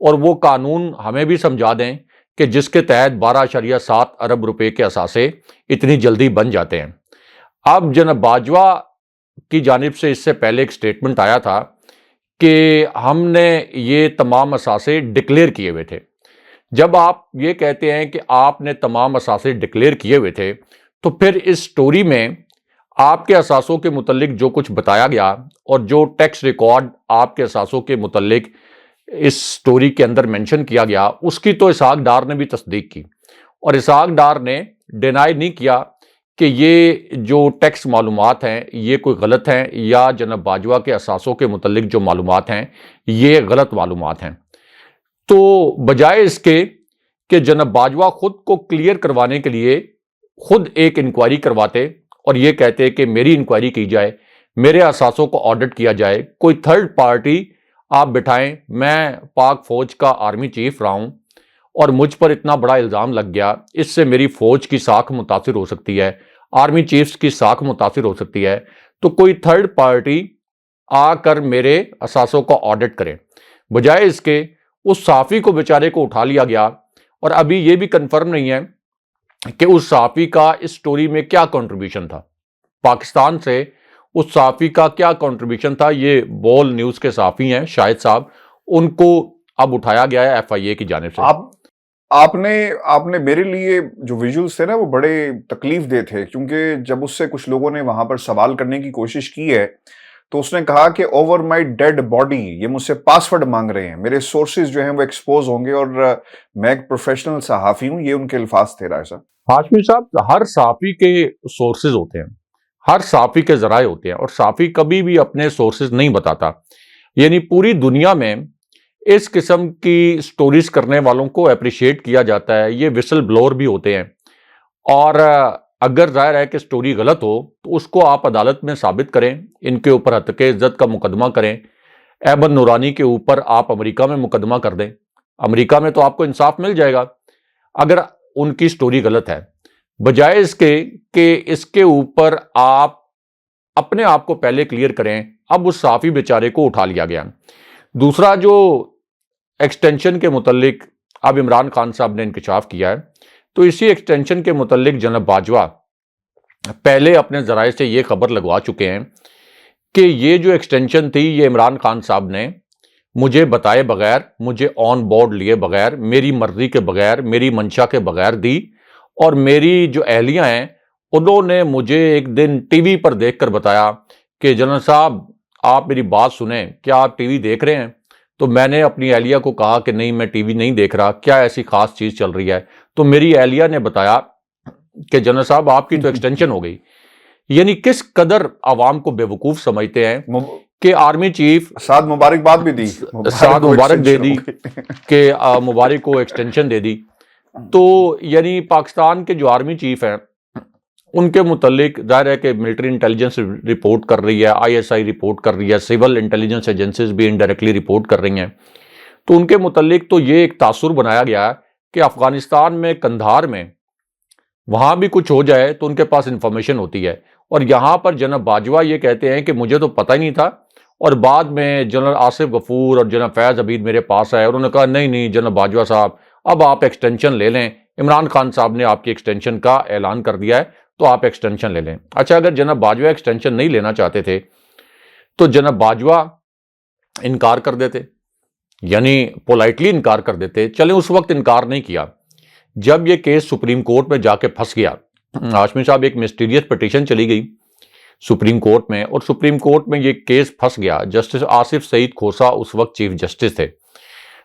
اور وہ قانون ہمیں بھی سمجھا دیں کہ جس کے تحت 12.7 ارب روپے کے اثاثے اتنی جلدی بن جاتے ہیں۔ اب جناب باجوہ کی جانب سے اس سے پہلے ایک سٹیٹمنٹ آیا تھا کہ ہم نے یہ تمام اثاثے ڈکلیئر کیے ہوئے تھے۔ جب آپ یہ کہتے ہیں کہ آپ نے تمام اثاثے ڈکلیئر کیے ہوئے تھے تو پھر اس سٹوری میں آپ کے اثاثوں کے متعلق جو کچھ بتایا گیا اور جو ٹیکس ریکارڈ آپ کے اثاثوں کے متعلق اس سٹوری کے اندر مینشن کیا گیا، اس کی تو اسحاق ڈار نے بھی تصدیق کی، اور اسحاق ڈار نے ڈینائی نہیں کیا کہ یہ جو ٹیکس معلومات ہیں یہ کوئی غلط ہیں، یا جناب باجوہ کے اثاثوں کے متعلق جو معلومات ہیں یہ غلط معلومات ہیں۔ تو بجائے اس کے کہ جناب باجوہ خود کو کلیئر کروانے کے لیے خود ایک انکوائری کرواتے اور یہ کہتے کہ میری انکوائری کی جائے، میرے اثاثوں کو آڈٹ کیا جائے، کوئی تھرڈ پارٹی آپ بٹھائیں، میں پاک فوج کا آرمی چیف رہا ہوں اور مجھ پر اتنا بڑا الزام لگ گیا، اس سے میری فوج کی ساکھ متاثر ہو سکتی ہے، آرمی چیفز کی ساکھ متاثر ہو سکتی ہے، تو کوئی تھرڈ پارٹی آ کر میرے اثاثوں کو آڈٹ کرے۔ بجائے اس کے اس صحافی کو بیچارے کو اٹھا لیا گیا، اور ابھی یہ بھی کنفرم نہیں ہے کہ اس صحافی کا اس سٹوری میں کیا کنٹریبیوشن تھا، پاکستان سے اس صحافی کا کیا کنٹریبیوشن تھا۔ یہ بول نیوز کے صحافی ہیں شاہد صاحب، ان کو اب اٹھایا گیا ہے ایف آئی اے کی جانب سے۔ آپ نے میرے لیے جو ویژولز تھے نا وہ بڑے تکلیف دہ تھے، کیونکہ جب اس سے کچھ لوگوں نے وہاں پر سوال کرنے کی کوشش کی ہے تو اس نے کہا کہ اوور مائی ڈیڈ باڈی، یہ مجھ سے پاسورڈ مانگ رہے ہیں، میرے سورسز جو ہیں وہ ایکسپوز ہوں گے، اور میں ایک پروفیشنل صحافی ہوں، یہ ان کے الفاظ تھے۔ رائے صاحب، ہاشمی صاحب، ہر صحافی کے سورسز ہوتے ہیں، ہر صحافی کے ذرائع ہوتے ہیں، اور صحافی کبھی بھی اپنے سورسز نہیں بتاتا۔ یعنی پوری دنیا میں اس قسم کی سٹوریز کرنے والوں کو اپریشیٹ کیا جاتا ہے، یہ وسل بلور بھی ہوتے ہیں، اور اگر ظاہر ہے کہ سٹوری غلط ہو تو اس کو آپ عدالت میں ثابت کریں، ان کے اوپر ہتک عزت کا مقدمہ کریں۔ ایبن نورانی کے اوپر آپ امریکہ میں مقدمہ کر دیں، امریکہ میں تو آپ کو انصاف مل جائے گا اگر ان کی سٹوری غلط ہے، بجائے اس کے کہ اس کے اوپر آپ اپنے آپ کو پہلے کلیئر کریں۔ اب اس صحافی بیچارے کو اٹھا لیا گیا۔ دوسرا جو ایکسٹینشن کے متعلق اب عمران خان صاحب نے انکشاف کیا ہے، تو اسی ایکسٹینشن کے متعلق جناب باجوہ پہلے اپنے ذرائع سے یہ خبر لگوا چکے ہیں کہ یہ جو ایکسٹینشن تھی یہ عمران خان صاحب نے مجھے بتائے بغیر، مجھے آن بورڈ لیے بغیر، میری مرضی کے بغیر، میری منشا کے بغیر دی، اور میری جو اہلیہ ہیں انہوں نے مجھے ایک دن ٹی وی پر دیکھ کر بتایا کہ جنرل صاحب آپ میری بات سنیں، کیا آپ ٹی وی دیکھ رہے ہیں؟ تو میں نے اپنی اہلیہ کو کہا کہ نہیں، میں ٹی وی نہیں دیکھ رہا، کیا ایسی خاص چیز چل رہی ہے؟ تو میری اہلیہ نے بتایا کہ جنرل صاحب آپ کی تو ایکسٹینشن ہو گئی۔ یعنی کس قدر عوام کو بے وقوف سمجھتے ہیں کہ آرمی چیف ساتھ مبارکباد بھی دی، ساتھ مبارک دے دی کہ مبارک کو ایکسٹینشن دے دی۔ تو یعنی پاکستان کے جو آرمی چیف ہیں ان کے متعلق ظاہر ہے کہ ملٹری انٹیلیجنس رپورٹ کر رہی ہے، آئی ایس آئی رپورٹ کر رہی ہے، سول انٹیلیجنس ایجنسیز بھی انڈائریکٹلی رپورٹ کر رہی ہیں، تو ان کے متعلق تو یہ ایک تاثر بنایا گیا ہے کہ افغانستان میں قندھار میں وہاں بھی کچھ ہو جائے تو ان کے پاس انفارمیشن ہوتی ہے، اور یہاں پر جناب باجوہ یہ کہتے ہیں کہ مجھے تو پتہ ہی نہیں تھا، اور بعد میں جنرل آصف غفور اور جناب فیض عبید میرے پاس آئے، انہوں نے کہا نہیں جناب باجوہ صاحب اب آپ ایکسٹینشن لے لیں، عمران خان صاحب نے آپ کی ایکسٹینشن کا اعلان کر دیا ہے تو آپ ایکسٹینشن لے لیں۔ اچھا، اگر جناب باجوہ ایکسٹینشن نہیں لینا چاہتے تھے تو جناب باجوہ انکار کر دیتے، یعنی پولائٹلی انکار کر دیتے۔ چلیں اس وقت انکار نہیں کیا، جب یہ کیس سپریم کورٹ میں جا کے پھنس گیا، ہاشمی صاحب ایک مسٹیریس پٹیشن چلی گئی سپریم کورٹ میں، اور سپریم کورٹ میں یہ کیس پھنس گیا۔ جسٹس آصف سعید کھوسہ اس وقت چیف جسٹس تھے۔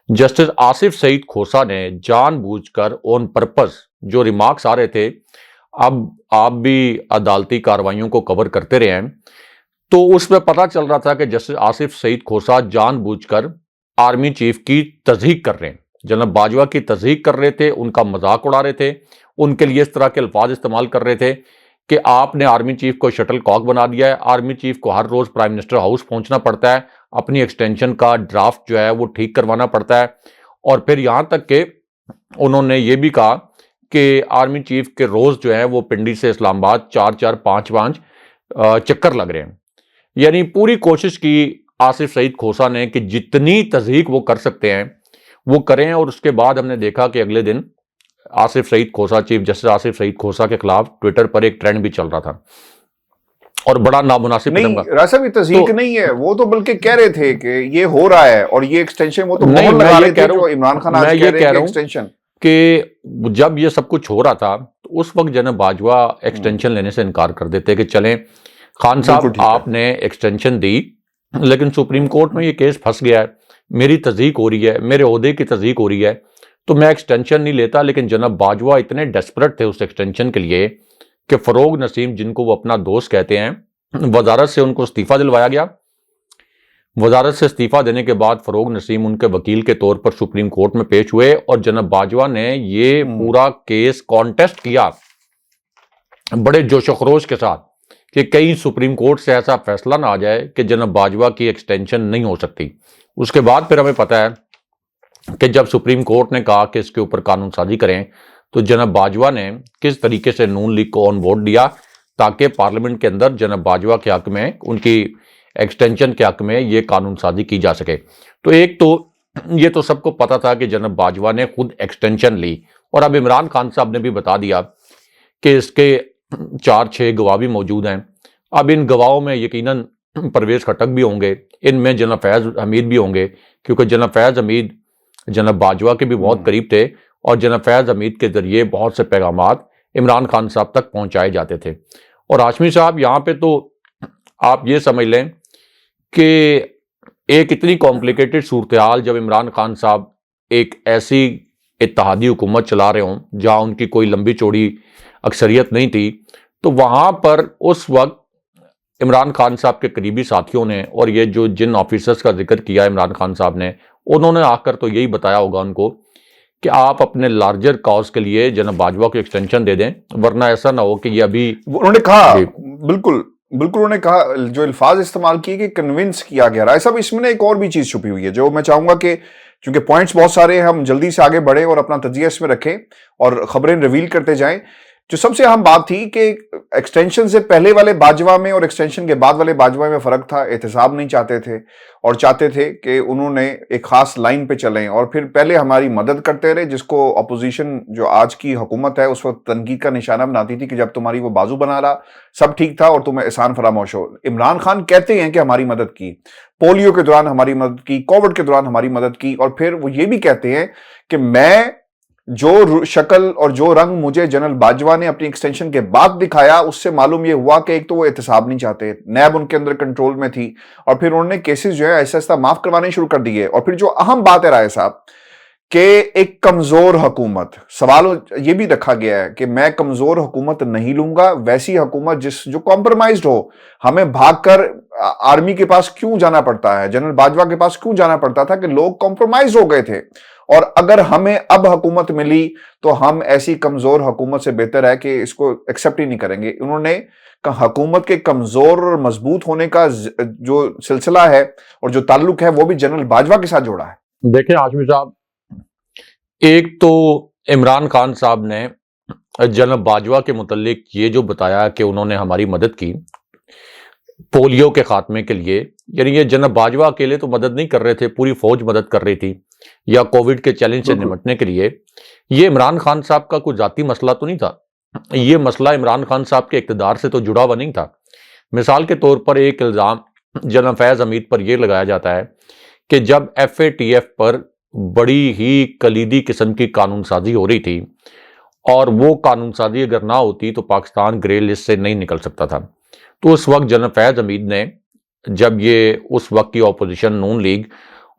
جسٹس آصف سعید کھوسہ نے جان بوجھ کر آن پرپز جو ریمارکس آ رہے تھے، اب آپ بھی عدالتی کاروائیوں کو کور کرتے رہے ہیں، تو اس میں پتہ چل رہا تھا کہ جسٹس آصف سعید کھوسہ جان بوجھ کر آرمی چیف کی تضحیک کر رہے ہیں، جناب باجوہ کی تضحیک کر رہے تھے، ان کا مذاق اڑا رہے تھے، ان کے لیے اس طرح کے الفاظ استعمال کر رہے تھے کہ آپ نے آرمی چیف کو شٹل کاک بنا دیا ہے، آرمی چیف کو ہر روز پرائم منسٹر ہاؤس پہنچنا پڑتا ہے، اپنی ایکسٹینشن کا ڈرافٹ جو ہے وہ ٹھیک کروانا پڑتا ہے، اور پھر یہاں تک کہ انہوں نے یہ بھی کہا کہ آرمی چیف کے روز جو ہے وہ پنڈی سے اسلام آباد 4-4 5 چکر لگ رہے ہیں۔ یعنی پوری کوشش کی آصف سعید کھوسہ نے کہ جتنی تضحیک وہ کر سکتے ہیں وہ کریں. اور اس کے بعد ہم نے دیکھا کہ اگلے دن آصف سعید کھوسا, چیف جسٹس آصف سعید کھوسا کے خلاف ٹویٹر پر ایک ٹرینڈ بھی چل رہا تھا اور بڑا نامناسب قسم کا. نہیں راجہ صاحب, یہ تصدیق نہیں ہے, وہ تو بلکہ کہہ رہے تھے کہ یہ ہو رہا ہے اور یہ ایکسٹینشن, وہ تو نہیں, لگا میں رہے یہ تھے کہہ رہا جو ہوں, عمران خان میں آج یہ کہہ کہہ رہے رہا ہیں ہوں ایکسٹینشن. کہ جب یہ سب کچھ ہو رہا تھا تو اس وقت جناب باجوہ ایکسٹینشن لینے سے انکار کر دیتے کہ چلیں خان صاحب آپ نے ایکسٹینشن دی, لیکن سپریم کورٹ میں یہ کیس پھنس گیا ہے, میری تصدیق ہو رہی ہے, میرے عہدے کی تصدیق ہو رہی ہے, تو میں ایکسٹینشن نہیں لیتا. لیکن جناب باجوہ اتنے ڈیسپریٹ تھے اس ایکسٹینشن کے لیے کہ فروغ نسیم, جن کو وہ اپنا دوست کہتے ہیں, وزارت سے ان کو استعفیٰ دلوایا گیا. وزارت سے استعفیٰ دینے کے بعد فروغ نسیم ان کے وکیل کے طور پر سپریم کورٹ میں پیش ہوئے اور جناب باجوہ نے یہ پورا کیس کانٹیسٹ کیا بڑے جوش و خروش کے ساتھ کہ کہیں سپریم کورٹ سے ایسا فیصلہ نہ آ جائے کہ جناب باجوہ کی ایکسٹینشن نہیں ہو سکتی. اس کے بعد پھر ہمیں پتہ ہے کہ جب سپریم کورٹ نے کہا کہ اس کے اوپر قانون سازی کریں تو جناب باجوہ نے کس طریقے سے نون لیگ کو آن بورڈ لیا تاکہ پارلیمنٹ کے اندر جناب باجوہ کے حق میں, ان کی ایکسٹینشن کے حق میں یہ قانون سازی کی جا سکے. تو ایک تو یہ تو سب کو پتا تھا کہ جناب باجوہ نے خود ایکسٹینشن لی, اور اب عمران خان صاحب نے بھی بتا دیا کہ اس کے 4-6 گواہ بھی موجود ہیں. اب ان گواہوں میں یقیناً پرویز خٹک بھی ہوں گے, ان میں جناب فیض حمید بھی ہوں گے, کیونکہ جناب فیض حمید جناب باجوہ کے بھی بہت قریب تھے اور جناب فیض حمید کے ذریعے بہت سے پیغامات عمران خان صاحب تک پہنچائے جاتے تھے. اور ہاشمی صاحب یہاں پہ تو آپ یہ سمجھ لیں کہ ایک اتنی کمپلیکیٹڈ صورتحال, جب عمران خان صاحب ایک ایسی اتحادی حکومت چلا رہے ہوں جہاں ان کی کوئی لمبی چوڑی اکثریت نہیں تھی, تو وہاں پر اس وقت عمران خان صاحب کے قریبی ساتھیوں نے, اور یہ جو جن آفیسرز کا ذکر کیا عمران خان صاحب نے, انہوں نے آ کر تو یہی بتایا ہوگا ان کو کہ آپ اپنے لارجر کاز کے لیے جناب باجوہ کو ایکسٹینشن دے دیں, ورنہ ایسا نہ ہو کہ یہ ابھی. انہوں نے کہا بالکل انہوں نے کہا, جو الفاظ استعمال کیے کہ کنونس کیا گیا رہا ہے. صاحب اس میں ایک اور بھی چیز چھپی ہوئی ہے جو میں چاہوں گا کہ چونکہ پوائنٹس بہت سارے ہیں, ہم جلدی سے آگے بڑھیں اور اپنا تجزیہ اس میں رکھیں اور خبریں ریویل کرتے جائیں. جو سب سے اہم بات تھی کہ ایکسٹینشن سے پہلے والے باجوہ میں اور ایکسٹینشن کے بعد والے باجوہ میں فرق تھا. احتساب نہیں چاہتے تھے اور چاہتے تھے کہ انہوں نے ایک خاص لائن پہ چلیں اور پھر پہلے ہماری مدد کرتے رہے, جس کو اپوزیشن جو آج کی حکومت ہے اس وقت تنقید کا نشانہ بناتی تھی کہ جب تمہاری وہ بازو بنا رہا سب ٹھیک تھا اور تمہیں احسان فراموش ہو. عمران خان کہتے ہیں کہ ہماری مدد کی, پولیو کے دوران ہماری مدد کی, کووڈ کے دوران ہماری مدد کی, اور پھر وہ یہ بھی کہتے ہیں کہ میں جو شکل اور جو رنگ مجھے جنرل باجوہ نے اپنی ایکسٹینشن کے بعد دکھایا, اس سے معلوم یہ ہوا کہ ایک تو وہ احتساب نہیں چاہتے, نیب ان کے اندر کنٹرول میں تھی, اور پھر انہوں نے کیسز جو ہے ایسا ایسا معاف کروانے شروع کر دیے. اور پھر جو اہم بات ہے رائے صاحب کہ ایک کمزور حکومت, سوال یہ بھی رکھا گیا ہے کہ میں کمزور حکومت نہیں لوں گا, ویسی حکومت جو کمپرومائزڈ ہو. ہمیں بھاگ کر آرمی کے پاس کیوں جانا پڑتا ہے, جنرل باجوہ کے پاس کیوں جانا پڑتا تھا, کہ لوگ کمپرومائز ہو گئے تھے. اور اگر ہمیں اب حکومت ملی تو ہم ایسی کمزور حکومت سے بہتر ہے کہ اس کو ایکسیپٹ ہی نہیں کریں گے. انہوں نے حکومت کے کمزور اور مضبوط ہونے کا جو سلسلہ ہے اور جو تعلق ہے وہ بھی جنرل باجوہ کے ساتھ جوڑا ہے. دیکھیں ہاشمی صاحب, ایک تو عمران خان صاحب نے جنرل باجوہ کے متعلق یہ جو بتایا کہ انہوں نے ہماری مدد کی پولیو کے خاتمے کے لیے, یعنی یہ جنرل باجوہ اکیلے تو مدد نہیں کر رہے تھے, پوری فوج مدد کر رہی تھی, یا کووڈ کے چیلنج سے نمٹنے کے لیے. یہ عمران خان صاحب کا کوئی ذاتی مسئلہ تو نہیں تھا, یہ مسئلہ عمران خان صاحب کے اقتدار سے تو جڑا ہوا نہیں تھا. مثال کے طور پر ایک الزام جنرل فیض حمید پر یہ لگایا جاتا ہے کہ جب FATF پر بڑی ہی کلیدی قسم کی قانون سازی ہو رہی تھی, اور وہ قانون سازی اگر نہ ہوتی تو پاکستان گرے لسٹ سے نہیں نکل سکتا تھا. تو اس وقت جنرل فیض حمید نے, جب یہ اس وقت کی اپوزیشن نون لیگ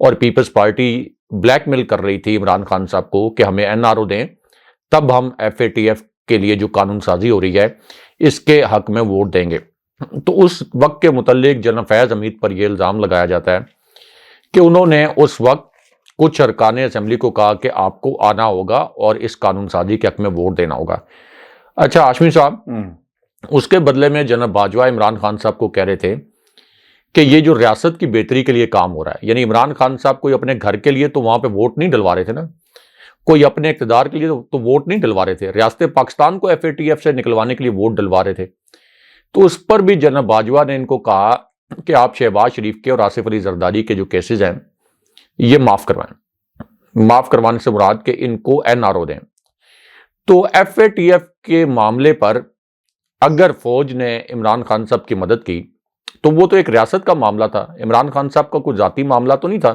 اور پیپلز پارٹی بلیک میل کر رہی تھی عمران خان صاحب کو کہ ہمیں NRO دیں, تب ہم FATF کے لیے جو قانون سازی ہو رہی ہے اس کے حق میں ووٹ دیں گے. تو اس وقت کے متعلق جنرل فیض حمید پر یہ الزام لگایا جاتا ہے کہ انہوں نے اس وقت کچھ ارکان اسمبلی کو کہا کہ آپ کو آنا ہوگا اور اس قانون سازی کے حق میں ووٹ دینا ہوگا. اچھا ہاشمی صاحب, اس کے بدلے میں جنرل باجوہ عمران خان صاحب کو کہہ رہے تھے کہ یہ جو ریاست کی بہتری کے لیے کام ہو رہا ہے, یعنی عمران خان صاحب کوئی اپنے گھر کے لیے تو وہاں پہ ووٹ نہیں ڈلوا رہے تھے نا, کوئی اپنے اقتدار کے لیے تو ووٹ نہیں ڈلوا رہے تھے, ریاست پاکستان کو FATF سے نکلوانے کے لیے ووٹ ڈلوا رہے تھے. تو اس پر بھی جنرل باجوہ نے ان کو کہا کہ آپ شہباز شریف کے اور آصف علی زرداری کے جو کیسز ہیں یہ معاف کروائیں. معاف کروانے سے مراد کہ ان کو NRO دیں. تو FATF کے معاملے پر اگر فوج نے عمران خان صاحب کی مدد کی تو وہ تو ایک ریاست کا معاملہ تھا، عمران خان صاحب کا کوئی ذاتی معاملہ تو نہیں تھا.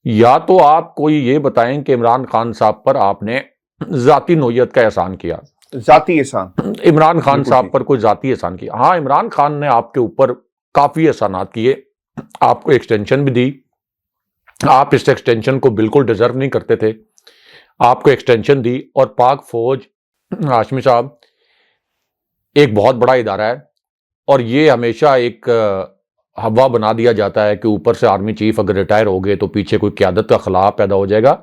یا تو آپ کوئی یہ بتائیں کہ عمران خان صاحب پر آپ نے ذاتی نوعیت کا احسان کیا، ذاتی احسان عمران خان صاحب پر کوئی ذاتی احسان کیا. ہاں، عمران خان نے آپ کے اوپر کافی احسانات کیے، آپ کو ایکسٹینشن بھی دی، آپ اس ایکسٹینشن کو بالکل ڈیزرو نہیں کرتے تھے، آپ کو ایکسٹینشن دی. اور پاک فوج ہاشمی صاحب ایک بہت بڑا ادارہ ہے، اور یہ ہمیشہ ایک ہوا بنا دیا جاتا ہے کہ اوپر سے آرمی چیف اگر ریٹائر ہو گئے تو پیچھے کوئی قیادت کا خلا پیدا ہو جائے گا.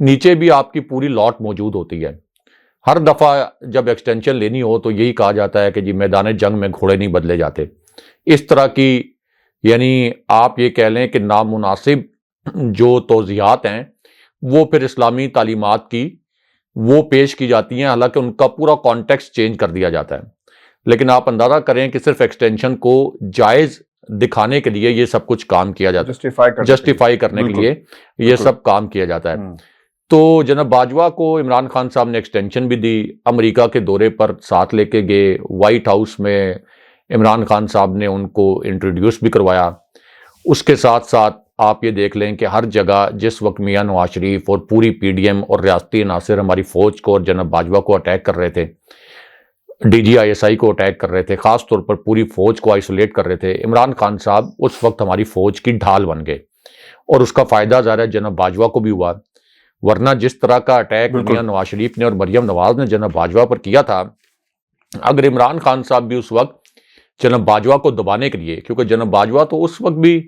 نیچے بھی آپ کی پوری لاٹ موجود ہوتی ہے. ہر دفعہ جب ایکسٹینشن لینی ہو تو یہی کہا جاتا ہے کہ جی میدان جنگ میں گھوڑے نہیں بدلے جاتے. اس طرح کی یعنی آپ یہ کہہ لیں کہ نامناسب جو توضیحات ہیں وہ پھر اسلامی تعلیمات کی وہ پیش کی جاتی ہیں، حالانکہ ان کا پورا کانٹیکسٹ چینج کر دیا جاتا ہے. لیکن آپ اندازہ کریں کہ صرف ایکسٹینشن کو جائز دکھانے کے لیے یہ سب کچھ کام کیا جاتا ہے، جسٹیفائی کرنے کے لیے یہ سب کام کیا جاتا ہے. تو جناب باجوہ کو عمران خان صاحب نے ایکسٹینشن بھی دی، امریکہ کے دورے پر ساتھ لے کے گئے، وائٹ ہاؤس میں عمران خان صاحب نے ان کو انٹروڈیوس بھی کروایا. اس کے ساتھ ساتھ آپ یہ دیکھ لیں کہ ہر جگہ جس وقت میاں نواز شریف اور پوری PDM اور ریاستی عناصر ہماری فوج کو اور جناب باجوہ کو اٹیک کر رہے تھے، DGI کو اٹیک کر رہے تھے، خاص طور پر پوری فوج کو آئسولیٹ کر رہے تھے، عمران خان صاحب اس وقت ہماری فوج کی ڈھال بن گئے. اور اس کا فائدہ ظاہر ہے جناب باجوہ کو بھی ہوا، ورنہ جس طرح کا اٹیک میاں نواز شریف نے اور مریم نواز نے جناب باجوہ پر کیا تھا، اگر عمران خان صاحب بھی اس وقت جناب باجوہ کو دبانے کے لیے، کیونکہ جناب باجوہ تو اس وقت بھی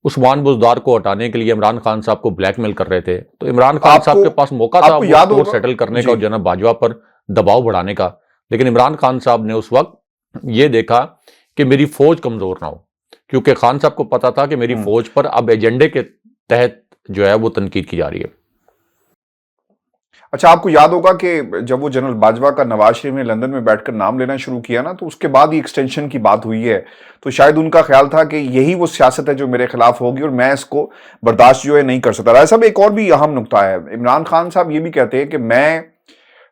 عثمان بزدار کو ہٹانے کے لیے عمران خان صاحب کو بلیک میل کر رہے تھے، تو عمران خان صاحب کے پاس موقع تھا وہ سیٹل کرنے کا اور جناب باجوہ پر دباؤ بڑھانے کا. لیکن عمران خان صاحب نے اس وقت یہ دیکھا کہ میری فوج کمزور نہ ہو، کیونکہ خان صاحب کو پتا تھا کہ میری فوج پر اب ایجنڈے کے تحت جو ہے وہ تنقید کی جا رہی ہے. اچھا، آپ کو یاد ہوگا کہ جب وہ جنرل باجوہ کا نواز شریف نے لندن میں بیٹھ کر نام لینا شروع کیا نا، تو اس کے بعد ہی ایکسٹینشن کی بات ہوئی ہے. تو شاید ان کا خیال تھا کہ یہی وہ سیاست ہے جو میرے خلاف ہوگی اور میں اس کو برداشت جو ہے نہیں کر سکتا. رائے صاحب، ایک اور بھی اہم نقطہ ہے، عمران خان صاحب یہ بھی کہتے ہیں کہ میں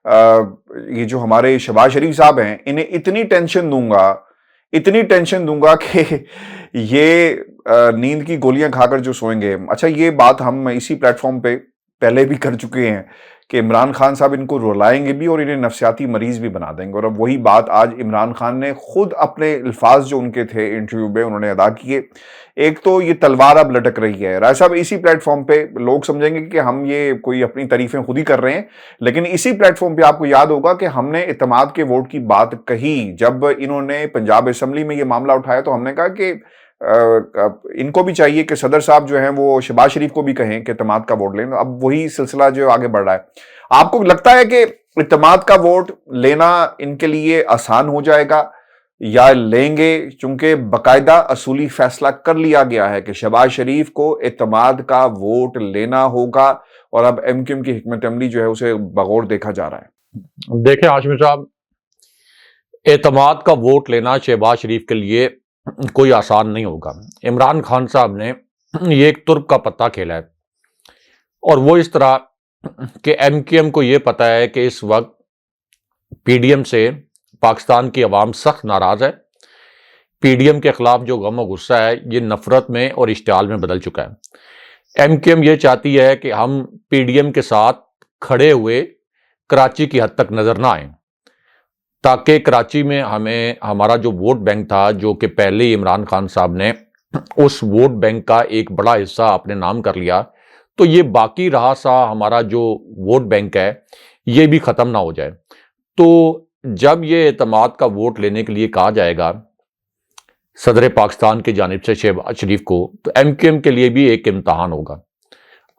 یہ جو ہمارے شہباز شریف صاحب ہیں انہیں اتنی ٹینشن دوں گا کہ یہ نیند کی گولیاں کھا کر جو سوئیں گے. اچھا، یہ بات ہم اسی پلیٹ فارم پہ پہلے بھی کر چکے ہیں کہ عمران خان صاحب ان کو رلائیں گے بھی اور انہیں نفسیاتی مریض بھی بنا دیں گے. اور اب وہی بات آج عمران خان نے خود اپنے الفاظ جو ان کے تھے انٹرویو میں انہوں نے ادا کیے. ایک تو یہ تلوار اب لٹک رہی ہے. رائے صاحب، اسی پلیٹ فارم پہ لوگ سمجھیں گے کہ ہم یہ کوئی اپنی تعریفیں خود ہی کر رہے ہیں، لیکن اسی پلیٹ فارم پہ آپ کو یاد ہوگا کہ ہم نے اعتماد کے ووٹ کی بات کہی. جب انہوں نے پنجاب اسمبلی میں یہ معاملہ اٹھایا تو ہم نے کہا کہ ان کو بھی چاہیے کہ صدر صاحب جو ہیں وہ شہباز شریف کو بھی کہیں کہ اعتماد کا ووٹ لیں. اب وہی سلسلہ جو آگے بڑھ رہا ہے. آپ کو لگتا ہے کہ اعتماد کا ووٹ لینا ان کے لیے آسان ہو جائے گا یا لیں گے، چونکہ باقاعدہ اصولی فیصلہ کر لیا گیا ہے کہ شہباز شریف کو اعتماد کا ووٹ لینا ہوگا اور اب MQM کی حکمت عملی جو ہے اسے بغور دیکھا جا رہا ہے؟ دیکھیں ہاشمی صاحب، اعتماد کا ووٹ لینا شہباز شریف کے لیے کوئی آسان نہیں ہوگا. عمران خان صاحب نے یہ ایک ترک کا پتہ کھیلا ہے، اور وہ اس طرح کہ MQM کو یہ پتا ہے کہ اس وقت PDM سے پاکستان کی عوام سخت ناراض ہے. PDM کے خلاف جو غم و غصہ ہے یہ نفرت میں اور اشتعال میں بدل چکا ہے. MQM یہ چاہتی ہے کہ ہم PDM کے ساتھ کھڑے ہوئے کراچی کی حد تک نظر نہ آئیں، تاکہ کراچی میں ہمیں ہمارا جو ووٹ بینک تھا، جو کہ پہلے ہی عمران خان صاحب نے اس ووٹ بینک کا ایک بڑا حصہ اپنے نام کر لیا، تو یہ باقی رہا سا ہمارا جو ووٹ بینک ہے یہ بھی ختم نہ ہو جائے. تو جب یہ اعتماد کا ووٹ لینے کے لیے کہا جائے گا صدر پاکستان کی جانب سے شہباز شریف کو، تو MQM کے لیے بھی ایک امتحان ہوگا.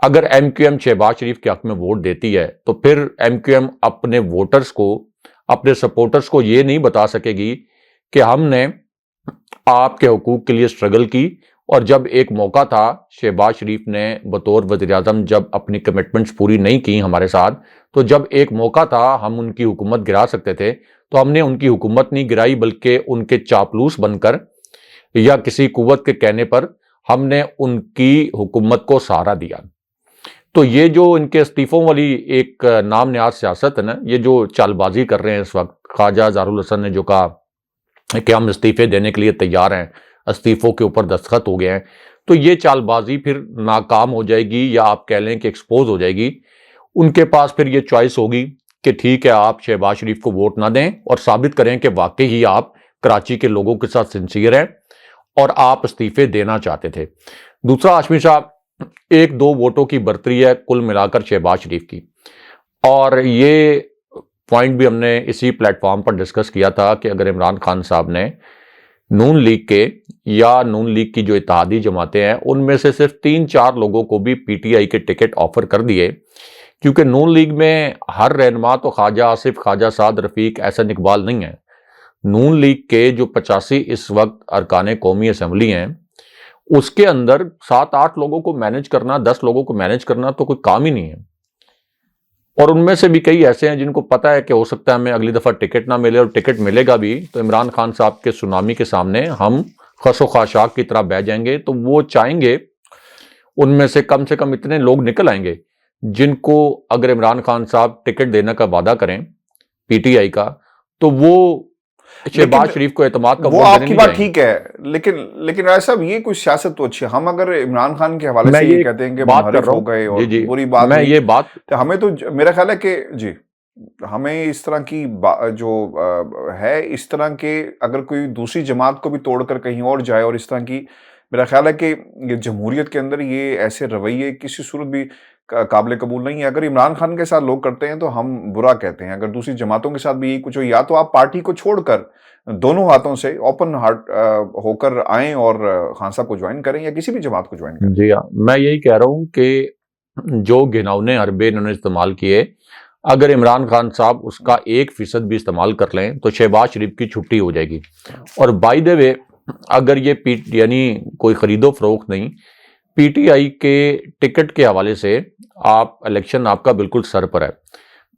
اگر MQM شہباز شریف کے حق میں ووٹ دیتی ہے تو پھر MQM اپنے ووٹرز کو، اپنے سپورٹرز کو یہ نہیں بتا سکے گی کہ ہم نے آپ کے حقوق کے لیے سٹرگل کی، اور جب ایک موقع تھا شہباز شریف نے بطور وزیر اعظم جب اپنی کمٹمنٹس پوری نہیں کی ہمارے ساتھ، تو جب ایک موقع تھا ہم ان کی حکومت گرا سکتے تھے، تو ہم نے ان کی حکومت نہیں گرائی، بلکہ ان کے چاپلوس بن کر یا کسی قوت کے کہنے پر ہم نے ان کی حکومت کو سہارا دیا. تو یہ جو ان کے استعفوں والی ایک نام نیاز سیاست ہے نا، یہ جو چال بازی کر رہے ہیں اس وقت، خواجہ اظہار الحسن نے جو کہا کہ ہم استعفے دینے کے لیے تیار ہیں، استعفوں کے اوپر دستخط ہو گئے ہیں، تو یہ چال بازی پھر ناکام ہو جائے گی، یا آپ کہہ لیں کہ ایکسپوز ہو جائے گی۔ ان کے پاس پھر یہ چوائس ہوگی کہ ٹھیک ہے، آپ شہباز شریف کو ووٹ نہ دیں اور ثابت کریں کہ واقعی ہی آپ کراچی کے لوگوں کے ساتھ سنسیئر ہیں اور آپ استعفے دینا چاہتے تھے۔ دوسرا، ہاشمی صاحب، 1-2 ووٹوں کی برتری ہے کل ملا کر شہباز شریف کی، اور یہ پوائنٹ بھی ہم نے اسی پلیٹ فارم پر ڈسکس کیا تھا کہ اگر عمران خان صاحب نے نون لیگ کے یا نون لیگ کی جو اتحادی جماعتیں ہیں ان میں سے صرف 3-4 لوگوں کو بھی پی ٹی آئی کے ٹکٹ آفر کر دیے، کیونکہ نون لیگ میں ہر رہنما تو خواجہ آصف، خواجہ سعد رفیق، احسن اقبال نہیں ہے۔ نون لیگ کے جو 85 اس وقت ارکان قومی اسمبلی ہیں، اس کے اندر 7-8 لوگوں کو مینج کرنا، 10 لوگوں کو مینج کرنا تو کوئی کام ہی نہیں ہے، اور ان میں سے بھی کئی ایسے ہیں جن کو پتا ہے کہ ہو سکتا ہے ہمیں اگلی دفعہ ٹکٹ نہ ملے، اور ٹکٹ ملے گا بھی تو عمران خان صاحب کے سونامی کے سامنے ہم خس و خاشاک کی طرح بہ جائیں گے۔ تو وہ چاہیں گے ان میں سے کم اتنے لوگ نکل آئیں گے جن کو اگر عمران خان صاحب ٹکٹ دینے کا وعدہ کریں پی ٹی آئی کا، تو وہ شہباز شریف کو اعتماد کا وہ ووٹ آپ دینے کی نہیں بات جائیں گے۔ ٹھیک ہے، لیکن راجہ صاحب یہ کوئی سیاست تو اچھی ہے۔ ہم اگر عمران خان کے حوالے میں سے یہ یہ کہتے ہیں کہ بات کر منحرف رہا ہو ہوں، گئے اور جی بری بات میں ہوئی، یہ بات تو ہمیں تو میرا خیال ہے کہ جی ہمیں اس طرح کی جو ہے، اس طرح کے اگر کوئی دوسری جماعت کو بھی توڑ کر کہیں اور جائے اور اس طرح کی، میرا خیال ہے کہ یہ جمہوریت کے اندر یہ ایسے رویے کسی صورت بھی قابل قبول نہیں ہے۔ اگر عمران خان کے ساتھ لوگ کرتے ہیں تو ہم برا کہتے ہیں، اگر دوسری جماعتوں کے ساتھ بھی یہی کچھ ہو، یا تو آپ پارٹی کو چھوڑ کر دونوں ہاتھوں سے اوپن ہارٹ ہو کر آئیں اور خان صاحب کو جوائن کریں یا کسی بھی جماعت کو جوائن کریں۔ جی ہاں، میں یہی کہہ رہا ہوں کہ جو گھناؤنے حربے انہوں نے استعمال کیے، اگر عمران خان صاحب اس کا 1% بھی استعمال کر لیں تو شہباز شریف کی چھٹی ہو جائے گی۔ اور بائی دا وے، اگر یہ یعنی کوئی خرید و فروخت نہیں، پی ٹی آئی کے ٹکٹ کے حوالے سے آپ الیکشن آپ کا بالکل سر پر ہے،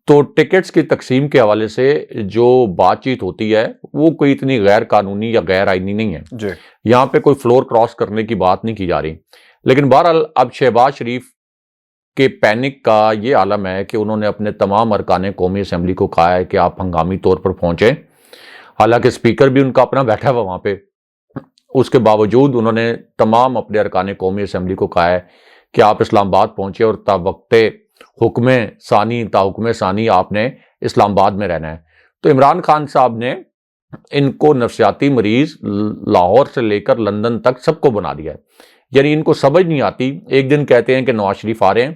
تو ٹکٹس کی تقسیم کے حوالے سے جو بات چیت ہوتی ہے وہ کوئی اتنی غیر قانونی یا غیر آئینی نہیں ہے، جی یہاں پہ کوئی فلور کراس کرنے کی بات نہیں کی جا رہی۔ لیکن بہرحال اب شہباز شریف کے پینک کا یہ عالم ہے کہ انہوں نے اپنے تمام ارکان قومی اسمبلی کو کہا ہے کہ آپ ہنگامی طور پر پہنچیں، حالانکہ اسپیکر بھی ان کا اپنا بیٹھا ہوا وہاں پہ، اس کے باوجود انہوں نے تمام اپنے ارکان قومی اسمبلی کو کہا ہے کہ آپ اسلام آباد پہنچے اور تا وقت حکم ثانی آپ نے اسلام آباد میں رہنا ہے۔ تو عمران خان صاحب نے ان کو نفسیاتی مریض لاہور سے لے کر لندن تک سب کو بنا دیا ہے، یعنی ان کو سمجھ نہیں آتی۔ ایک دن کہتے ہیں کہ نواز شریف آ رہے ہیں،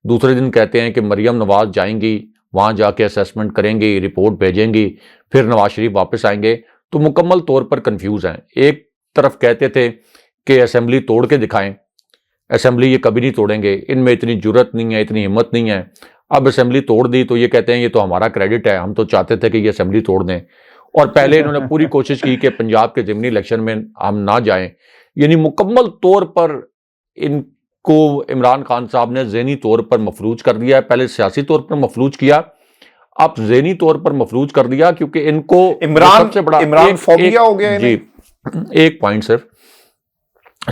دوسرے دن کہتے ہیں کہ مریم نواز جائیں گی، وہاں جا کے اسیسمنٹ کریں گی، رپورٹ بھیجیں گی، پھر نواز شریف واپس آئیں گے، تو مکمل طور پر کنفیوز ہیں۔ ایک طرف کہتے تھے کہ اسمبلی توڑ کے دکھائیں، اسمبلی یہ کبھی نہیں توڑیں گے، ان میں اتنی جرت نہیں ہے، اتنی ہمت نہیں ہے۔ اب اسمبلی توڑ دی تو یہ کہتے ہیں یہ تو ہمارا کریڈٹ ہے، ہم تو چاہتے تھے کہ یہ اسمبلی توڑ دیں، اور پہلے انہوں نے پوری کوشش کی کہ پنجاب کے ضمنی الیکشن میں ہم نہ جائیں۔ یعنی مکمل طور پر ان کو عمران خان صاحب نے ذہنی طور پر مفلوج کر دیا ہے۔ پہلے سیاسی طور پر مفلوج کیا، اب ذہنی طور پر مفلوج کر دیا، کیونکہ ان کو سب سے بڑا عمران فوبیا ہو گیا ہے۔ جی ایک پوائنٹ صرف،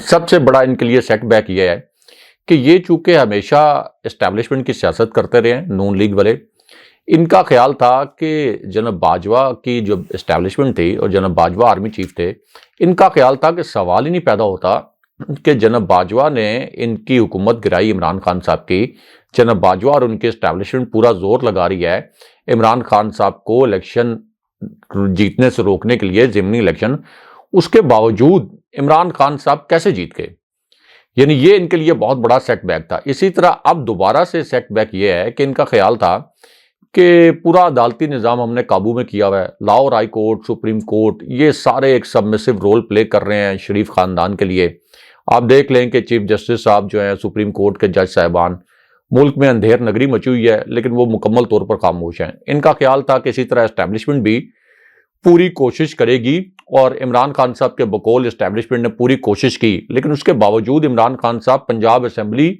سب سے بڑا ان کے لیے سیٹ بیک یہ ہے کہ یہ چونکہ ہمیشہ اسٹیبلشمنٹ کی سیاست کرتے رہے ہیں نون لیگ والے، ان کا خیال تھا کہ جناب باجوہ کی جو اسٹیبلشمنٹ تھی اور جناب باجوہ آرمی چیف تھے، ان کا خیال تھا کہ سوال ہی نہیں پیدا ہوتا کہ جناب باجوہ نے ان کی حکومت گرائی عمران خان صاحب کی، جناب باجوہ اور ان کی اسٹیبلشمنٹ پورا زور لگا رہی ہے عمران خان صاحب کو الیکشن جیتنے سے روکنے کے لیے، ضمنی الیکشن، اس کے باوجود عمران خان صاحب کیسے جیت گئے؟ یعنی یہ ان کے لیے بہت بڑا سیٹ بیک تھا۔ اسی طرح اب دوبارہ سے سیٹ بیک یہ ہے کہ ان کا خیال تھا کہ پورا عدالتی نظام ہم نے قابو میں کیا ہوا ہے، Lahore high court, supreme court, یہ سارے ایک سبمسو رول پلے کر رہے ہیں شریف خاندان کے لیے۔ آپ دیکھ لیں کہ چیف جسٹس صاحب جو ہیں، سپریم کورٹ کے جج صاحبان، ملک میں اندھیر نگری مچی ہوئی ہے لیکن وہ مکمل طور پر خاموش ہیں۔ ان کا خیال تھا کہ اسی طرح اسٹیبلشمنٹ بھی پوری کوشش کرے گی، اور عمران خان صاحب کے بقول اسٹیبلشمنٹ نے پوری کوشش کی، لیکن اس کے باوجود عمران خان صاحب پنجاب اسمبلی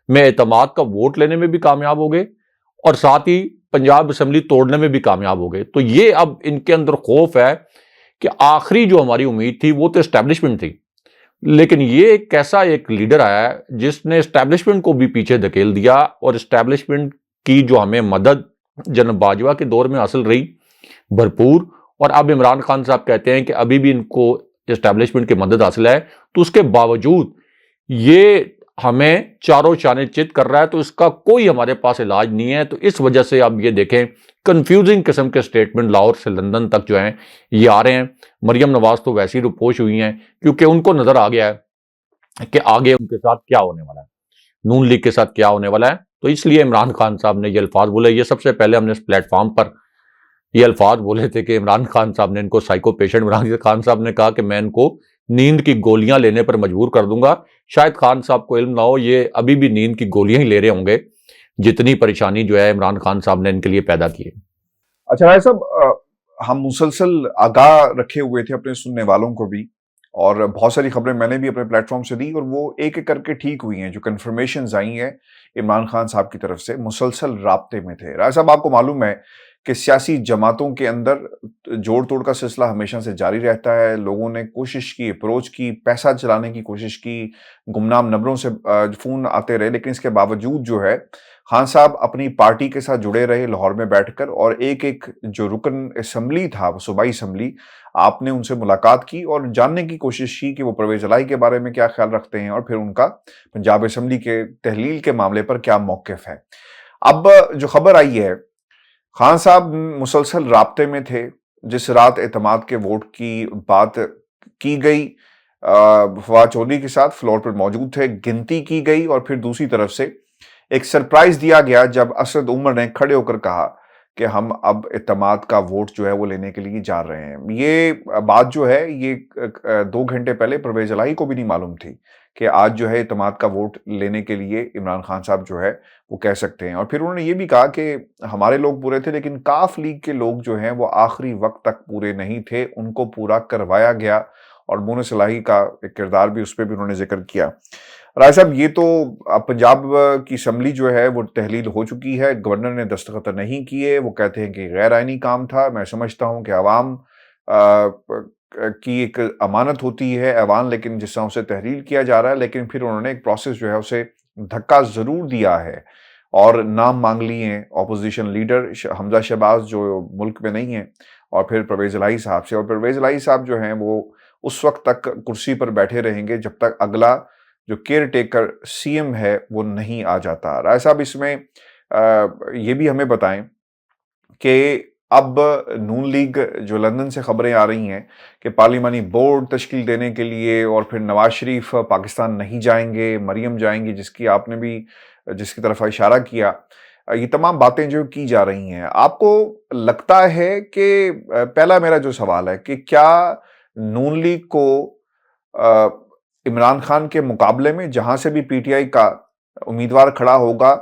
میں اعتماد کا ووٹ لینے میں بھی کامیاب ہو گئے اور ساتھ ہی پنجاب اسمبلی توڑنے میں بھی کامیاب ہو گئے۔ تو یہ اب ان کے اندر خوف ہے کہ آخری جو ہماری امید تھی وہ تو اسٹیبلشمنٹ تھی، لیکن یہ ایک کیسا ایک لیڈر آیا ہے جس نے اسٹیبلشمنٹ کو بھی پیچھے دھکیل دیا، اور اسٹیبلشمنٹ کی جو ہمیں مدد جناب باجوہ کے دور میں حاصل رہی بھرپور، اور اب عمران خان صاحب کہتے ہیں کہ ابھی بھی ان کو اسٹیبلشمنٹ کی مدد حاصل ہے، تو اس کے باوجود یہ ہمیں چاروں چانے چت کر رہا ہے، تو اس کا کوئی ہمارے پاس علاج نہیں ہے۔ تو اس وجہ سے اب یہ دیکھیں کنفیوزنگ قسم کے سٹیٹمنٹ لاہور سے لندن تک جو ہیں یہ آ رہے ہیں۔ مریم نواز تو ویسے ہی روپوش ہوئی ہیں، کیونکہ ان کو نظر آ گیا ہے کہ آگے ان کے ساتھ کیا ہونے والا ہے، نون لیگ کے ساتھ کیا ہونے والا ہے۔ تو اس لیے عمران خان صاحب نے یہ الفاظ بولے۔ یہ سب سے پہلے ہم نے اس پلیٹ فارم پر یہ الفاظ بولے تھے کہ عمران خان صاحب نے ان کو سائیکو پیشنٹ، عمران خان صاحب نے کہا کہ میں ان کو نیند کی گولیاں لینے پر مجبور کر دوں گا۔ شاید خان صاحب کو علم نہ ہو، یہ ابھی بھی نیند کی گولیاں ہی لے رہے ہوں گے، جتنی پریشانی جو ہے عمران خان صاحب نے ان کے لیے پیدا کی ہے۔ اچھا رائے صاحب، ہم مسلسل آگاہ رکھے ہوئے تھے اپنے سننے والوں کو بھی، اور بہت ساری خبریں میں نے بھی اپنے پلیٹ فارم سے دی، اور وہ ایک ایک کر کے ٹھیک ہوئی ہیں۔ جو کنفرمیشنز آئی ہیں عمران خان صاحب کی طرف سے، مسلسل رابطے میں تھے۔ رائے صاحب، آپ کو معلوم ہے کہ سیاسی جماعتوں کے اندر جوڑ توڑ کا سلسلہ ہمیشہ سے جاری رہتا ہے۔ لوگوں نے کوشش کی، اپروچ کی، پیسہ چلانے کی کوشش کی، گمنام نمبروں سے فون آتے رہے، لیکن اس کے باوجود جو ہے خان صاحب اپنی پارٹی کے ساتھ جڑے رہے لاہور میں بیٹھ کر، اور ایک ایک جو رکن اسمبلی تھا، صوبائی اسمبلی، آپ نے ان سے ملاقات کی اور جاننے کی کوشش کی کہ وہ پرویز الہی کے بارے میں کیا خیال رکھتے ہیں، اور پھر ان کا پنجاب اسمبلی کے تحلیل کے معاملے پر کیا موقف ہے۔ اب جو خبر آئی ہے، خان صاحب مسلسل رابطے میں تھے۔ جس رات اعتماد کے ووٹ کی بات کی گئی، فواد چودھری کے ساتھ فلور پر موجود تھے، گنتی کی گئی، اور پھر دوسری طرف سے ایک سرپرائز دیا گیا جب اسد عمر نے کھڑے ہو کر کہا کہ ہم اب اعتماد کا ووٹ جو ہے وہ لینے کے لیے جا رہے ہیں۔ یہ بات جو ہے یہ 2 گھنٹے پہلے پرویز الہی کو بھی نہیں معلوم تھی کہ آج جو ہے اعتماد کا ووٹ لینے کے لیے عمران خان صاحب جو ہے وہ کہہ سکتے ہیں۔ اور پھر انہوں نے یہ بھی کہا کہ ہمارے لوگ پورے تھے، لیکن کاف لیگ کے لوگ جو ہیں وہ آخری وقت تک پورے نہیں تھے، ان کو پورا کروایا گیا، اور مونس الہی کا ایک کردار بھی اس پہ بھی انہوں نے ذکر کیا۔ رائے صاحب، یہ تو پنجاب کی اسمبلی جو ہے وہ تحلیل ہو چکی ہے، گورنر نے دستخط نہیں کیے، وہ کہتے ہیں کہ غیر آئینی کام تھا۔ میں سمجھتا ہوں کہ عوام کی ایک امانت ہوتی ہے ایوان، لیکن جس طرح اسے تحلیل کیا جا رہا ہے، لیکن پھر انہوں نے ایک پروسیس جو ہے اسے دھکا ضرور دیا ہے اور نام مانگ لیے ہیں اپوزیشن لیڈر حمزہ شہباز جو ملک میں نہیں ہیں، اور پھر پرویز الہی صاحب سے، اور پرویز الہی صاحب جو ہیں وہ اس وقت تک کرسی پر بیٹھے رہیں گے جب تک اگلا جو کیئر ٹیکر سی ایم ہے وہ نہیں آ جاتا۔ رائے صاحب، اس میں یہ بھی ہمیں بتائیں کہ اب نون لیگ جو لندن سے خبریں آ رہی ہیں کہ پارلیمانی بورڈ تشکیل دینے کے لیے، اور پھر نواز شریف پاکستان نہیں جائیں گے، مریم جائیں گی، جس کی آپ نے بھی جس کی طرف اشارہ کیا، یہ تمام باتیں جو کی جا رہی ہیں، آپ کو لگتا ہے کہ پہلا میرا جو سوال ہے کہ کیا نون لیگ کو عمران خان کے مقابلے میں جہاں سے بھی پی ٹی آئی کا امیدوار کھڑا ہوگا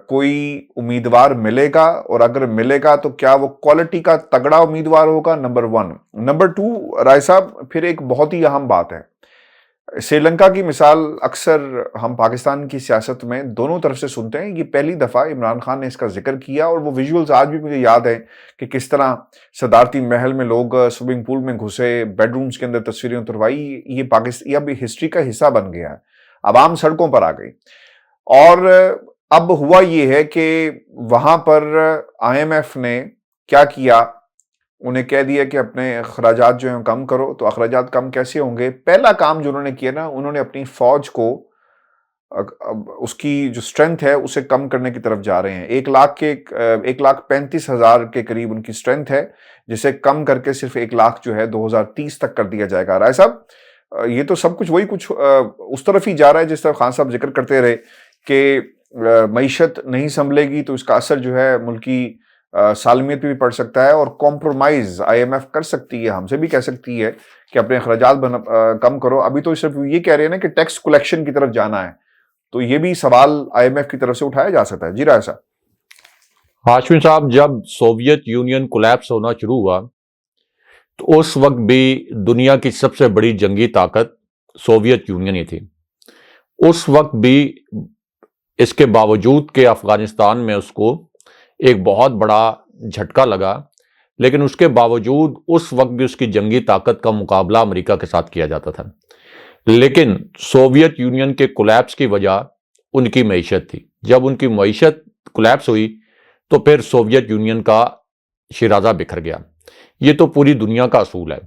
کوئی امیدوار ملے گا، اور اگر ملے گا تو کیا وہ کوالٹی کا تگڑا امیدوار ہوگا؟ نمبر 1۔ نمبر 2، رائے صاحب، پھر ایک بہت ہی اہم بات ہے، سری لنکا کی مثال اکثر ہم پاکستان کی سیاست میں دونوں طرف سے سنتے ہیں، یہ پہلی دفعہ عمران خان نے اس کا ذکر کیا، اور وہ ویژولز آج بھی مجھے یاد ہیں کہ کس طرح صدارتی محل میں لوگ سوئمنگ پول میں گھسے، بیڈ رومز کے اندر تصویریں اتروائی۔ یہ اب ہسٹری کا حصہ بن گیا ہے، عوام سڑکوں پر آ گئی، اور اب ہوا یہ ہے کہ وہاں پر آئی ایم ایف نے کیا کیا، انہیں کہہ دیا کہ اپنے اخراجات جو ہیں کم کرو۔ تو اخراجات کم کیسے ہوں گے؟ پہلا کام جو انہوں نے کیا نا، انہوں نے اپنی فوج کو اس کی جو سٹرینتھ ہے اسے کم کرنے کی طرف جا رہے ہیں۔ 1,35,000 کے قریب ان کی سٹرینتھ ہے، جسے کم کر کے صرف 1 لاکھ جو ہے 2030 تک کر دیا جائے گا۔ رائے صاحب، یہ تو سب کچھ وہی کچھ اس طرف ہی جا رہا ہے جس طرح خان صاحب ذکر کرتے رہے کہ معیشت نہیں سنبھلے گی تو اس کا اثر جو ہے ملکی سالمیت پہ بھی پڑ سکتا ہے، اور کمپرومائز آئی ایم ایف کر سکتی ہے، ہم سے بھی کہہ سکتی ہے کہ اپنے اخراجات کم کرو۔ ابھی تو صرف یہ کہہ رہے ہیں نا کہ ٹیکس کلیکشن کی طرف جانا ہے، تو یہ بھی سوال آئی ایم ایف کی طرف سے اٹھایا جا سکتا ہے۔ جی رائے صاحب۔ ہاشمی صاحب، جب سوویت یونین کولیپس ہونا شروع ہوا تو اس وقت بھی دنیا کی سب سے بڑی جنگی طاقت سوویت یونین ہی تھی۔ اس وقت بھی اس کے باوجود کہ افغانستان میں اس کو ایک بہت بڑا جھٹکا لگا، لیکن اس کے باوجود اس وقت بھی اس کی جنگی طاقت کا مقابلہ امریکہ کے ساتھ کیا جاتا تھا۔ لیکن سوویت یونین کے کولیپس کی وجہ ان کی معیشت تھی. جب ان کی معیشت کولیپس ہوئی تو پھر سوویت یونین کا شیرازہ بکھر گیا. یہ تو پوری دنیا کا اصول ہے.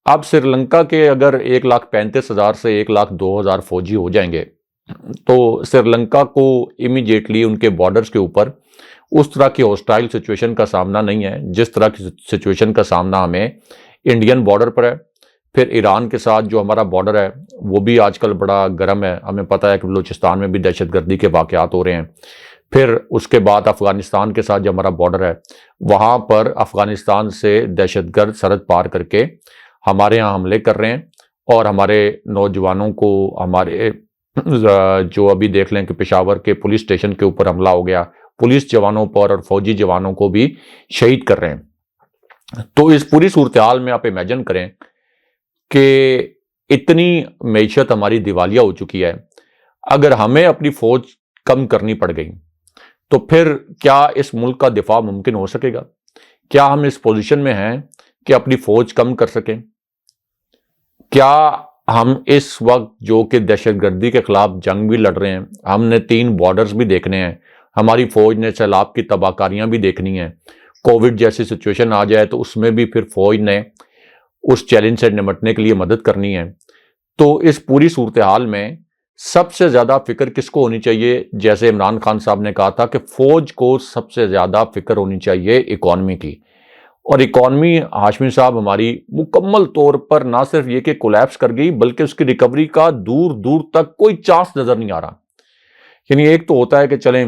اب سری لنکا کے اگر 1,35,000 سے 1,02,000 فوجی ہو جائیں گے تو سری لنکا کو امیڈیٹلی ان کے بارڈرز کے اوپر اس طرح کی ہوسٹائل سچویشن کا سامنا نہیں ہے جس طرح کی سچویشن کا سامنا ہمیں انڈین بارڈر پر ہے. پھر ایران کے ساتھ جو ہمارا بارڈر ہے وہ بھی آج کل بڑا گرم ہے. ہمیں پتہ ہے کہ بلوچستان میں بھی دہشت گردی کے واقعات ہو رہے ہیں. پھر اس کے بعد افغانستان کے ساتھ جو ہمارا بارڈر ہے وہاں پر افغانستان سے دہشت گرد سرحد پار کر کے ہمارے ہاں حملے کر رہے ہیں اور ہمارے نوجوانوں کو ہمارے جو ابھی دیکھ لیں کہ پشاور کے پولیس اسٹیشن کے اوپر حملہ ہو گیا, پولیس جوانوں پر اور فوجی جوانوں کو بھی شہید کر رہے ہیں. تو اس پوری صورتحال میں آپ امیجن کریں کہ اتنی معیشت ہماری دیوالیہ ہو چکی ہے. اگر ہمیں اپنی فوج کم کرنی پڑ گئی تو پھر کیا اس ملک کا دفاع ممکن ہو سکے گا؟ کیا ہم اس پوزیشن میں ہیں کہ اپنی فوج کم کر سکیں؟ کیا ہم اس وقت جو کہ دہشت گردی کے خلاف جنگ بھی لڑ رہے ہیں, ہم نے 3 بارڈرز بھی دیکھنے ہیں, ہماری فوج نے سیلاب کی تباہ کاریاں بھی دیکھنی ہیں, کووڈ جیسی سچویشن آ جائے تو اس میں بھی پھر فوج نے اس چیلنج سے نمٹنے کے لیے مدد کرنی ہے. تو اس پوری صورتحال میں سب سے زیادہ فکر کس کو ہونی چاہیے؟ جیسے عمران خان صاحب نے کہا تھا کہ فوج کو سب سے زیادہ فکر ہونی چاہیے اکانومی کی. اور اکانومی ہاشمی صاحب ہماری مکمل طور پر نہ صرف یہ کہ کولیپس کر گئی بلکہ اس کی ریکوری کا دور دور تک کوئی چانس نظر نہیں آ رہا. یعنی ایک تو ہوتا ہے کہ چلیں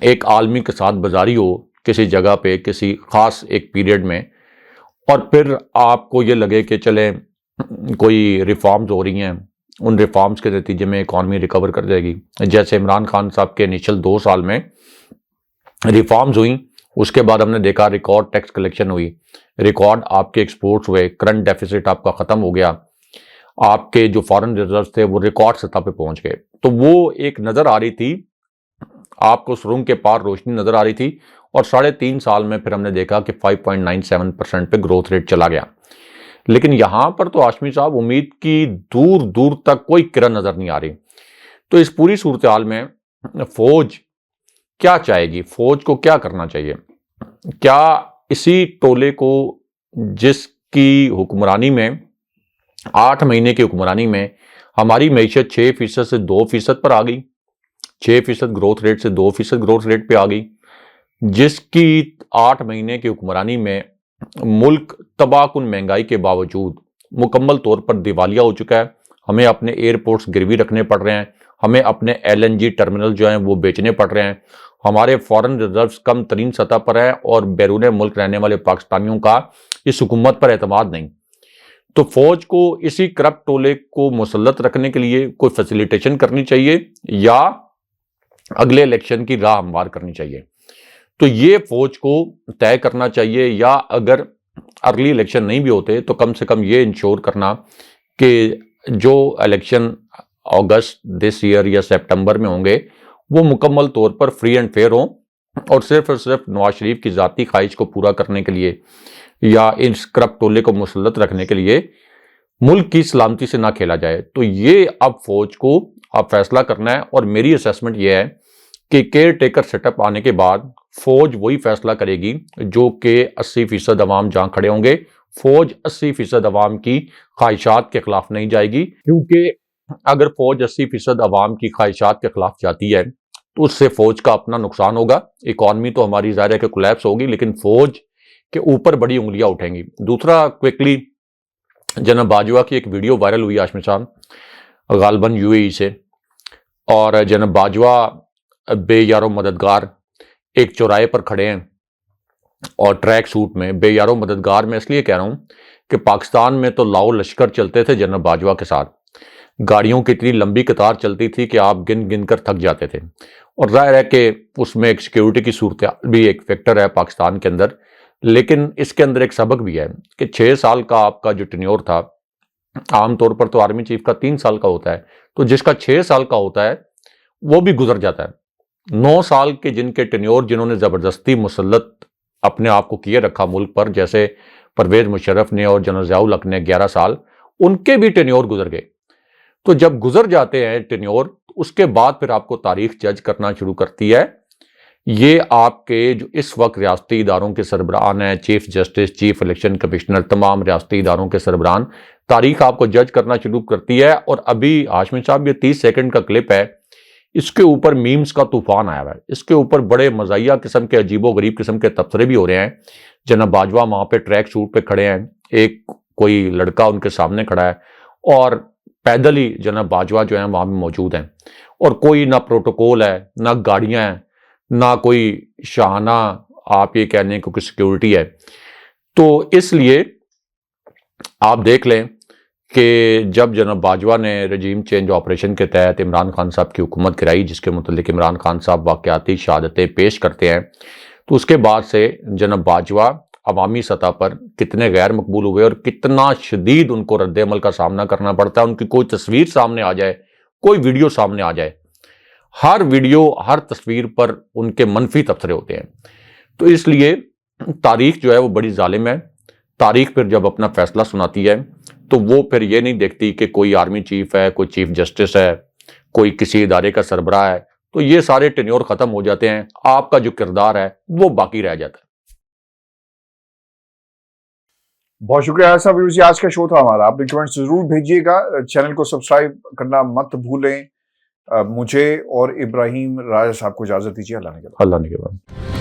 ایک عالمی کے ساتھ بازاری ہو کسی جگہ پہ کسی خاص ایک پیریڈ میں اور پھر آپ کو یہ لگے کہ چلیں کوئی ریفارمز ہو رہی ہیں, ان ریفارمز کے نتیجے میں اکانومی ریکور کر جائے گی. جیسے عمران خان صاحب کے انیشل 2 سال میں ریفارمز ہوئیں, اس کے بعد ہم نے دیکھا ریکارڈ ٹیکس کلیکشن ہوئی, ریکارڈ آپ کے ایکسپورٹس ہوئے, کرنٹ ڈیفیسٹ آپ کا ختم ہو گیا, آپ کے جو فارن ریزروز تھے وہ ریکارڈ سطح پہ پہنچ گئے. تو وہ ایک نظر آ رہی تھی, آپ کو سرنگ کے پار روشنی نظر آ رہی تھی. اور 3.5 سال میں پھر ہم نے دیکھا کہ 5.97% پہ گروتھ ریٹ چلا گیا. لیکن یہاں پر تو ہاشمی صاحب امید کی دور دور تک کوئی کرن نظر نہیں آ رہی. تو اس پوری صورتحال میں فوج کیا چاہے گی؟ فوج کو کیا کرنا چاہیے؟ کیا اسی ٹولے کو جس کی حکمرانی میں 8 مہینے کی حکمرانی میں ہماری معیشت 6% سے 2% پر آ گئی, 6% گروتھ ریٹ سے 2% گروتھ ریٹ پہ آ گئی, جس کی 8 مہینے کی حکمرانی میں ملک تباہ کن مہنگائی کے باوجود مکمل طور پر دیوالیہ ہو چکا ہے. ہمیں اپنے ایئرپورٹس گروی رکھنے پڑ رہے ہیں, ہمیں اپنے LNG ٹرمینل جو ہیں وہ بیچنے پڑ رہے ہیں, ہمارے فارن ریزروز کم ترین سطح پر ہیں اور بیرون ملک رہنے والے پاکستانیوں کا اس حکومت پر اعتماد نہیں. تو فوج کو اسی کرپٹ ٹولے کو مسلط رکھنے کے لیے کوئی فیسیلیٹیشن کرنی چاہیے یا اگلے الیکشن کی راہ ہموار کرنی چاہیے. تو یہ فوج کو طے کرنا چاہیے, یا اگر ارلی الیکشن نہیں بھی ہوتے تو کم سے کم یہ انشور کرنا کہ جو الیکشن اگست دس ایئر یا سپٹمبر میں ہوں گے وہ مکمل طور پر فری اینڈ فیئر ہوں, اور صرف نواز شریف کی ذاتی خواہش کو پورا کرنے کے لیے یا اس کرپٹ ٹولے کو مسلط رکھنے کے لیے ملک کی سلامتی سے نہ کھیلا جائے. تو یہ اب فوج کو اب فیصلہ کرنا ہے, اور میری اسیسمنٹ یہ ہے کہ کیئر ٹیکر سیٹ اپ آنے کے بعد فوج وہی فیصلہ کرے گی جو کہ 80% عوام جہاں کھڑے ہوں گے. فوج 80% عوام کی خواہشات کے خلاف نہیں جائے گی, کیونکہ اگر فوج 80% عوام کی خواہشات کے خلاف جاتی ہے تو اس سے فوج کا اپنا نقصان ہوگا. اکانومی تو ہماری ظاہر ہے کہ کولیپس ہوگی, لیکن فوج کے اوپر بڑی انگلیاں اٹھیں گی. دوسرا کوئکلی جناب باجوہ کی ایک ویڈیو وائرل ہوئی ہاشمی صاحب غالباً UAE سے, اور جناب باجوہ بے یارو مددگار ایک چوراہے پر کھڑے ہیں اور ٹریک سوٹ میں. بے یارو مددگار میں اس لیے کہہ رہا ہوں کہ پاکستان میں تو لاؤ لشکر چلتے تھے جناب باجوہ کے ساتھ, گاڑیوں کی اتنی لمبی قطار چلتی تھی کہ آپ گن گن کر تھک جاتے تھے, اور ظاہر ہے کہ اس میں ایک سیکیورٹی کی صورتحال بھی ایک فیکٹر ہے پاکستان کے اندر. لیکن اس کے اندر ایک سبق بھی ہے کہ 6 سال کا آپ کا جو ٹینیور تھا, عام طور پر تو آرمی چیف کا 3 سال کا ہوتا ہے, تو جس کا 6 سال کا ہوتا ہے وہ بھی گزر جاتا ہے. 9 سال کے جن کے ٹینیور جنہوں نے زبردستی مسلط اپنے آپ کو کیے رکھا ملک پر, جیسے پرویز مشرف نے اور جنرل ضیاء الحق نے 11 سال, ان کے بھی ٹینیور گزر گئے. تو جب گزر جاتے ہیں ٹینیور، اس کے بعد پھر آپ کو تاریخ جج کرنا شروع کرتی ہے. یہ آپ کے جو اس وقت ریاستی اداروں کے سربراہان ہیں، chief justice, chief election commissioner, تمام ریاستی اداروں کے سربراہان، تاریخ آپ کو جج کرنا شروع کرتی ہے. اور ابھی ہاشمی صاحب یہ 30 سیکنڈ کا کلپ ہے، اس کے اوپر میمز کا طوفان آیا ہوا ہے. اس کے اوپر بڑے مزاحیہ قسم کے، عجیب و غریب قسم کے تبصرے بھی ہو رہے ہیں. جناب باجوہ وہاں پہ ٹریک سوٹ پہ کھڑے ہیں، ایک کوئی لڑکا ان کے سامنے کھڑا ہے اور پیدل ہی جناب باجوہ جو ہیں وہاں بھی موجود ہیں، اور کوئی نہ پروٹوکول ہے، نہ گاڑیاں ہیں، نہ کوئی شاہانہ آپ یہ کہنے کو کوئی سیکیورٹی ہے. تو اس لیے آپ دیکھ لیں کہ جب جناب باجوہ نے رجیم چینج آپریشن کے تحت عمران خان صاحب کی حکومت گرائی، جس کے متعلق عمران خان صاحب واقعاتی شہادتیں پیش کرتے ہیں، تو اس کے بعد سے جناب باجوہ عوامی سطح پر کتنے غیر مقبول ہوئے اور کتنا شدید ان کو رد عمل کا سامنا کرنا پڑتا ہے. ان کی کوئی تصویر سامنے آ جائے، کوئی ویڈیو سامنے آ جائے، ہر ویڈیو، ہر تصویر پر ان کے منفی تبصرے ہوتے ہیں. تو اس لیے تاریخ جو ہے وہ بڑی ظالم ہے. تاریخ پھر جب اپنا فیصلہ سناتی ہے تو وہ پھر یہ نہیں دیکھتی کہ کوئی آرمی چیف ہے، کوئی چیف جسٹس ہے، کوئی کسی ادارے کا سربراہ ہے. تو یہ سارے ٹینیور ختم ہو جاتے ہیں، آپ کا جو کردار ہے وہ باقی رہ جاتا ہے. بہت شکریہ ایسا ویوز، یہ آج کا شو تھا ہمارا. آپ نے کمنٹس ضرور بھیجیے گا، چینل کو سبسکرائب کرنا مت بھولیں. مجھے اور ابراہیم راجہ صاحب کو اجازت دیجیے. اللہ نے کے بعد. اللہ نے کے بعد.